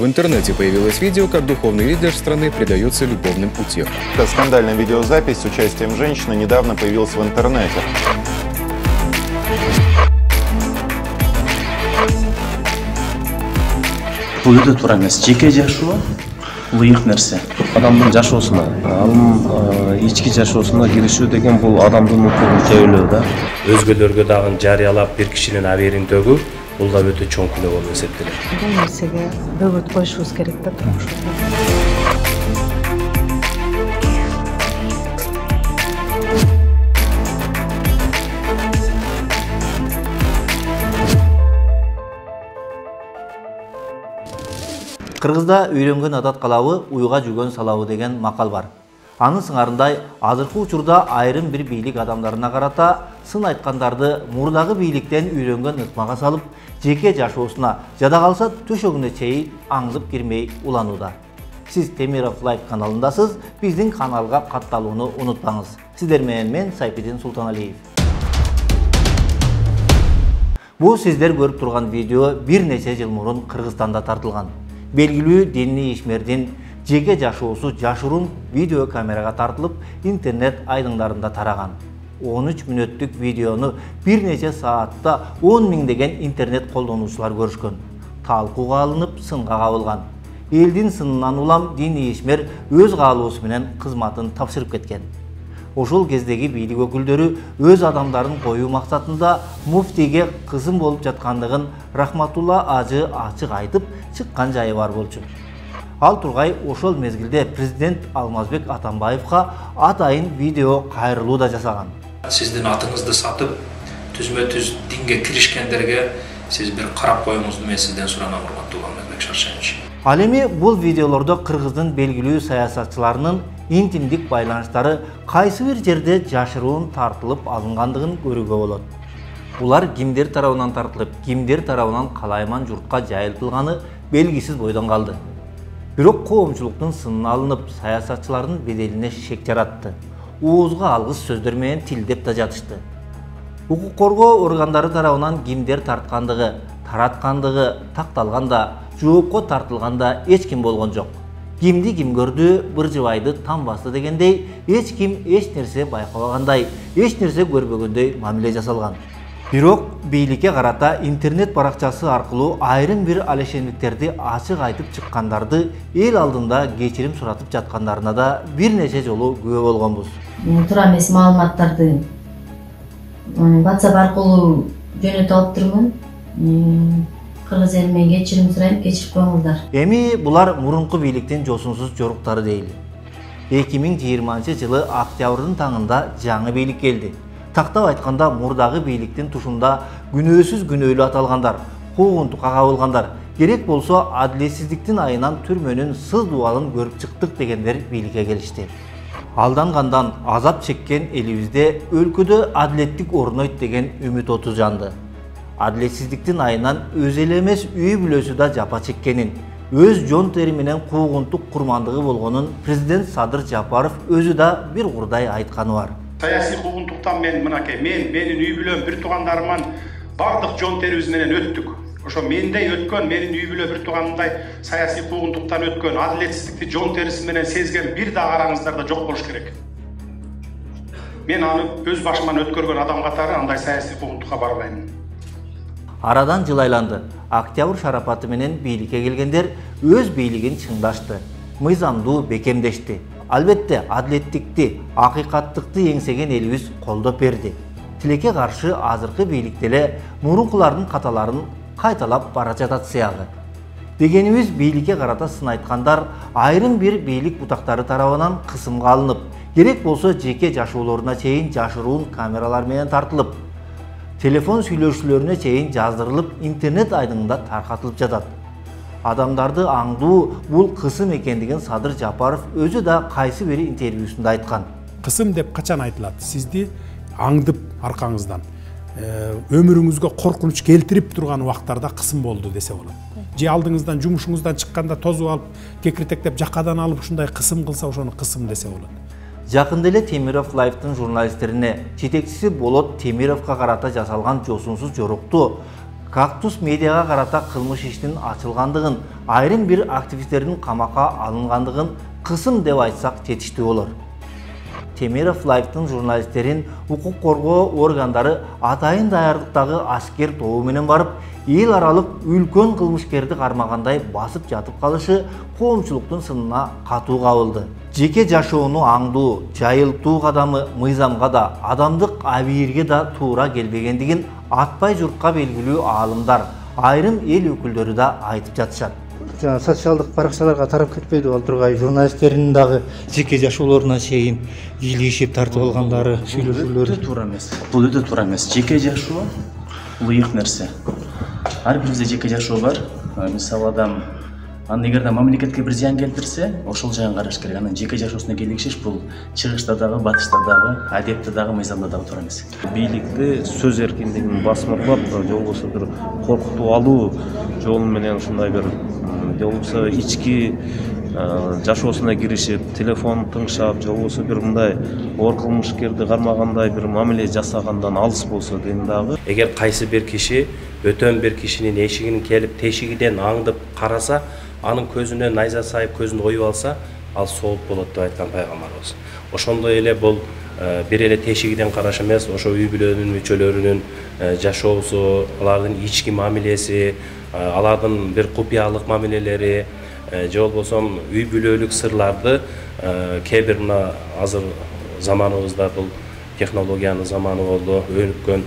В интернете появилось видео, как духовный лидер страны предается любовным утехам. Эта скандальная видеозапись с участием женщины недавно появилась в интернете. Бұл үйде тұра емес, жеке жашуы лайық нәрсе. Адамдың жашуысына, ички жашуысына киришүү деген бұл адамдың укугун жайлоо да. Өзгөлөргө дагы жарыялап бир кишинин аберин төгүү, бул да өтө чоң күнөө болуп эсептелет. Бул нерсеге бөгөт коюшубуз керек да турмушта. Кыргызда үйрөнгөн адат калабы уйга жүгөн салабы деген макал бар. Анын сыңарындай азыркы учурда айрым бир бийлик адамдарына карата сын айткандарды мурдагы бийликтен үйрөнгөн ыкмага салып, жеке жашоосуна жада калса төшөгүнө чейин аңдып кирмей уланууда. Сиз Темиров Лайв каналындасыз, биздин каналга катталууну унутпаңыз. Сиздер менен мен Сайпидин Султаналиев. Бул сиздер көрүп турган видео бир нече жыл мурун Кыргызстанда тартылган. Белгилүү диний ишмердин жеке жашоосу жашыруун видео камерага тартылып, интернет айдыңдарында тараган. 13 мүнөттүк видеону бир нече саатта 10 миңдеген интернет колдонуучулар көрүшкөн. Талкууга алынып, сынга кабылган. Элдин сынынан улам диний ишмер өз каалоосу менен кызматын тапшырып кеткен. Ошол кездеги бийлик өкүлдөрү өз адамдарын коюу максатында муфтийге кызым болуп жаткандыгын Рахматулла ажы ачык айтып чыккан жайы бар болчу. Ал тургай ошол мезгилде президент Алмазбек Атамбаевга атайын видео кайрылуу да жасаган. Сиздин атыңызды сатып, түзмө-түз динге киришкендерге сиз бир карап коюңузду мен сизден суранам, урматтуу Алмазбек Шаршенович. Ал эми бул видеолордо Кыргыздын белгилүү саясатчыларынын интимдик байланыштары кайсы бир жерде жашыруун тартылып алынгандыгын көрүүгө болот. Булар кимдер тарабынан тартылып, кимдер тарабынан калайман журтка жайылтылганы белгисиз бойдон калды. Бирок коомчулуктун сынына алынып, саясатчылардын беделине шек жаратты. Оозго алгыс сөздөр менен тилдеп да жатышты. Укук коргоо органдары тарабынан кимдер тарткандыгы, тараткандыгы такталганда, жоопко тартылганда эч ким болгон жок. Кимди ким көрдү, быржыбайды там басты дегендей, эч ким эч нерсе байкабагандай, эч нерсе көрбөгөндөй мамиле жасалган. Бирок бийликке карата интернет баракчасы аркылуу айрым бир алешендиктерди ачык айтып чыккандарды эл алдында кечирим суратып жаткандарына да бир нече жолу күбө болгонбуз. Туура эмес маалыматтарды WhatsApp аркылуу жөнөтүп алып турмун. Кыргыз элинен кечирим сурайм, кечирип коюңуздар. Эми булар мурунку бийликтин жосунсуз жоруктары дейли. 2020-жылы октябрдын таңында жаңы бийлик келди. Тактап айтканда мурдагы бийликтин тушунда күнөөсүз күнөөлүү аталгандар, куугунтукка кабылгандар, керек болсо адилетсиздиктин айынан түрмөнүн сыз дубалын көрүп чыктык дегендер бийликке келишти. Алдангандан азап чеккен элибизде өлкөдө адилеттик орнойт деген үмүт оту жанды. Адилетсиздиктин айынан өз эле эмес үй бүлөсү да жапа чеккенин, өз жон тери менен куугунтук курмандыгы болгонун президент Садыр Жапаров өзү да бир курдай айтканы бар. Саясий куугунтуктан менин үй бүлөм, бир туугандарыман бардык жон терибиз менен өттүк. Ошо мендей өткөн, менин үй бүлө бир тууганымдай саясий куугунтуктан өткөн, адилетсиздикти жон териси менен сезген бир да араңыздарда жок болуш керек. Мен аны өз башыман өткөргөн адам катары андай саясий куугунтукка барбайм. Арадан жыл айланды. Октябрь шарапаты менен бийликке келгендер өз бийлигин чыңдашты, мыйзамдуу бекемдешти. Албетте, адилеттикти, акыйкаттыкты эңсеген элибиз колдоп берди. Тилекке каршы азыркы бийликтеле мурункулардын каталарын кайталап бара жатат сыягы. Дегенибиз бийликке карата сын айткандар айрым бир бийлик бутактары тарабынан кысымга алынып, керек болсо жеке жашоолоруна чейин жашыруун камералар менен тартылып, телефон сүйлөшүүлөрүнө чейин жаздырылып, интернет айдыңында таркатылып жатат. Адамдарды аңдуу бул кысым экендигин Садыр Жапаров өзү да кайсы бир интервьюсунда айткан. Кысым деп качан айтылат? Сизди аңдып аркаңыздан өмүрүңүзгө коркунуч келтирип турган убактарда кысым болду десе болот. Же алдыңыздан жумушуңуздан чыкканда тозуп алып, кекиртектеп жакадан алып ушундай кысым кылса, ошону кысым десе болот. Жакында эле Темиров Лайвдын журналисттерине жетекчиси Болот Темировго карата жасалган жосунсуз жорукту Кактус медиага карата кылмыш иштин ачылгандыгын, айрым бир активисттердин камакка алынгандыгын кысым деп айтсак жетиштүү болор. Темиров Лайфтын журналисттерин укук коргоо органдары атайын даярдыктагы аскер тобу менен барып, эл аралык үлкөн кылмышкерди кармагандай басып жатып калышы коомчулуктун сынына катуу кабылды. Жеке жашоону аңдуу, жайылтуу кадамы мыйзамга да, адамдык абийирге да туура келбегендигин атпай журтка белгилүү аалымдар, айрым эл өкүлдөрү да айтып жатышат. Социалдык баракчаларга тарап кетпейди ал тургай, журналисттердин дагы жеке жашоолоруна чейин бийлигишип тартып алгандары, сүйлөшүүлөр туура эмес. Бул өтө туура эмес. Жеке жашоо бул ыйык нерсе. Ар бирибизде жеке жашоо бар. Мисалы адам эгер да мамлекетке бир зыян келтирсе, ошол жагын караш керек. Анан жеке жашоосуна келишиш бул чыгышта дагы, батышта дагы, адепте дагы, мыйзамда дагы туура эмес. Бийликти сөз эркиндигин басмырлап, же болбосо бир коркутуп алуу жолу менен ушундай бир же болбосо ички жашоосуна киришип, телефон тыңшап, же болбосо бир мындай оор кылмышкерди кармагандай бир мамиле жасагандан алыс болсо дейм дагы. Эгер кайсы бир киши өтөн бир кишинин эшигин келип тешигиден аңдып караса, анын көзүнө найза сайып көзүн оюп алса, ал сооп болот деп айткан пайгамбарыбыз. Ошондой эле бул бир эле тешигиден караш эмес, ошо үй бүлөнүн мүчөлөрүнүн жашоосу, алардын ички мамилеси, алардын бир купуялык мамилелери, же болбосо үй бүлөлүк сырларды кээ бир мына азыр заманыбызда бул технологиянын заманы болду, өнүккөн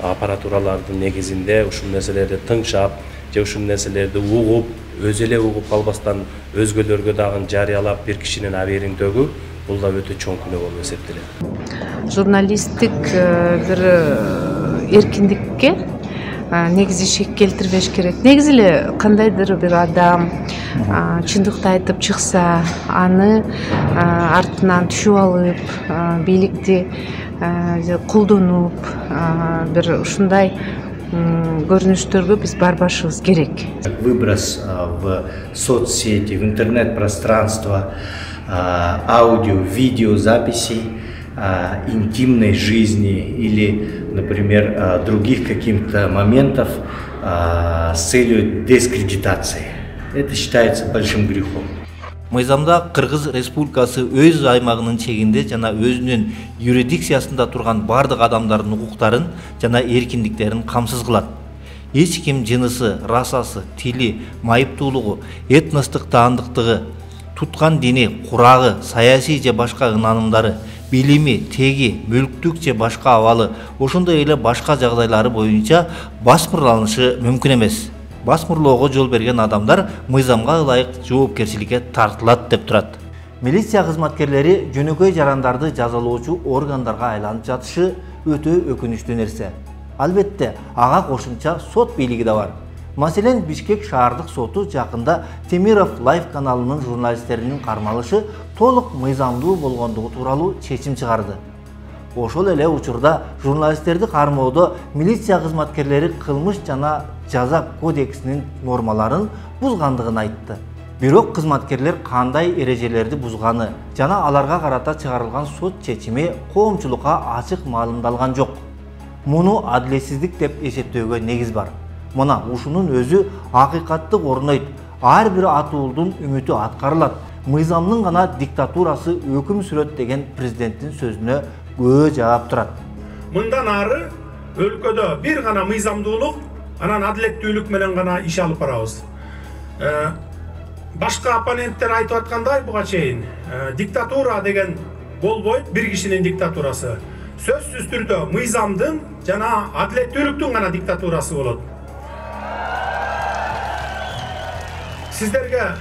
аппаратуралардын негизинде ушул нерселерди тыңшап, же ушул нерселерди угуп, өзү эле угуп калбастан өзгөлөргө дагы жарыялап бир кишинин аберин төгүү, бул да өтө чоң күнөө болуп эсептелет. Журналисттик бир эркиндикке негизи шек келтирбеш керек. Негизи эле кандайдыр бир адам чындыкты айтып чыкса, аны артынан түшүп алып, бийликти колдонуп, бир ушундай көрүнүштөргө биз барбашыбыз керек. Выброс в соцсети, в интернет-пространство аудио, видеозаписей интимной жизни или, например, других каких-то моментов с целью дискредитации. Это считается большим грехом. Мыйзамда Кыргыз Республикасы өз аймагынын чегинде жана өзүнүн юрисдикциясында турган бардык адамдардын укуктарын жана эркиндиктерин камсыз кылат. Эч ким жынысы, расасы, тили, майыптуулугу, этностук таандыктыгы, туткан дини, курагы, саясий же башка ынанымдары, билими, теги, мүлктүк же башка абалы, ошондой эле башка жагдайлары боюнча басмырланышы мүмкүн эмес. Басмырлоого жол берген адамдар мыйзамга ылайык жоопкерчиликке тартылат деп турат. Милиция кызматкерлери жөнөкөй жарандарды жазалоочу органдарга айланып жатышы өтө өкүнүчтүү нерсе. Албетте, ага кошумча сот бийлиги да бар. Маселен, Бишкек шаардык соту жакында Темиров Лайф каналынын журналисттеринин кармалышы толук мыйзамдуу болгондугу тууралуу чечим чыгарды. Ошол эле учурда журналисттерди кармоодо милиция кызматкерлери кылмыш жана жаза кодексинин нормаларын бузгандыгын айтты. Бирок кызматкерлер кандай эрежелерди бузганы жана аларга карата чыгарылган сот чечими коомчулукка ачык маалымдалган жок. Муну адилетсиздик деп эсептөөгө негиз бар. Мына ушунун өзү акыйкатты орнойт. Ар бир атуулдун үмүтү аткарылат. Мыйзамдын гана диктатурасы өкүм сүрөт деген президенттин сөзүнө көө жаап турат. Мындан ары өлкөдө бир гана мыйзамдуулук, анан адилеттүүлүк менен гана иш алып барабыз. Башка оппоненттер айтып аткандай буга чейин диктатура деген болбойт, бир кишинин диктатурасы. Сөзсүз түрдө мыйзамдын жана адилеттүүлүктүн гана диктатурасы болот. Сиздерге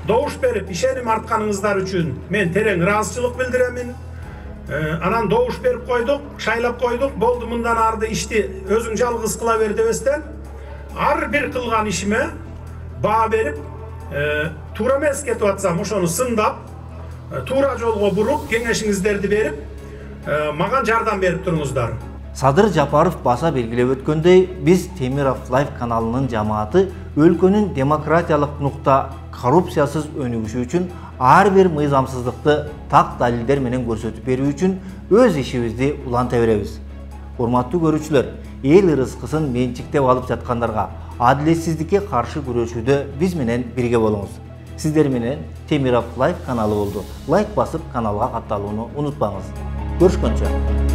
добуш берип ишеним артканыңыздар үчүн мен терең ыраазычылык билдиремин. Анан добуш берип койдук, шайлап койдук, болду мындан арды ишти өзүң жалгыз кыла бер дебестен, ар бир кылган ишиме баа берип, туура эмес кетип атсам, ошону сындап, туура жолго буруп, кеңешиңиздерди берип, мага жардам берип туруңуздар. Садыр Жапаров баса белгилеп өткөндөй, биз Темиров Лайф каналынын жамааты өлкөнүн демократиялык нукта коррупциясыз өнүгүшү үчүн ар бир мыйзамсыздыкты так далилдер менен көрсөтүп берүү үчүн өз ишибизди уланта беребиз. Урматтуу көрүүчүлөр, эл ырыскысын менчиктеп алып жаткандарга, адилетсиздикке каршы күрөшүүдө биз менен бирге болуңуз. Сиздер менен Темиров Лайф каналы болду. Лайк басып каналга катталууну унутпаңыз. Көрүшкөнчө.